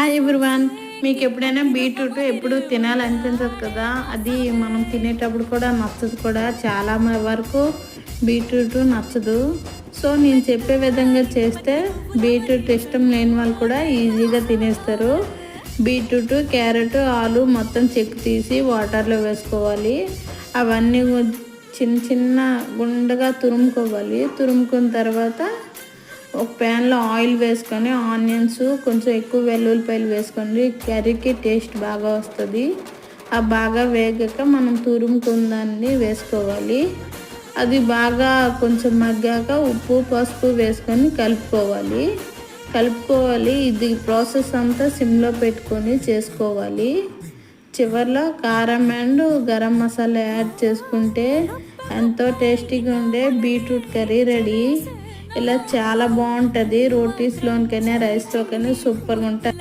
Hi everyone, మీకు ఎప్పుడైనా beetroot ఎప్పుడు తినాలనిపించదు కదా. అది మనం తినేటప్పుడు కూడా నచ్చదు కూడా. చాలా వరకు బీట్రూట్ నచ్చదు. సో నేను చెప్పే విధంగా చేస్తే బీట్రూట్ ఇష్టం లేని వాళ్ళు కూడా ఈజీగా తినేస్తారు. బీట్రూట్, క్యారెట్, ఆలు మొత్తం చెక్కు తీసి వాటర్లో వేసుకోవాలి. అవన్నీ చిన్న చిన్న గుండగా తురుముకోవాలి. తురుముకున్న తర్వాత ఒక ప్యాన్లో ఆయిల్ వేసుకొని ఆనియన్స్, కొంచెం ఎక్కువ వెల్లుల్లిపాయలు వేసుకోండి. కర్రీకి టేస్ట్ బాగా వస్తుంది. ఆ బాగా వేగాక మనం తురుముకున్న దాన్ని వేసుకోవాలి. అది బాగా కొంచెం మగ్గాక ఉప్పు, పసుపు వేసుకొని కలుపుకోవాలి. ఇది ప్రాసెస్ అంతా సిమ్లో పెట్టుకొని చేసుకోవాలి. చివరిలో కారం అండ్ గరం మసాలా యాడ్ చేసుకుంటే ఎంతో టేస్టీగా ఉండే బీట్రూట్ కర్రీ రెడీ. ఇలా చాలా బాగుంటుంది. రోటీస్లోనికైనా రైస్లోకైనా సూపర్గా ఉంటుంది.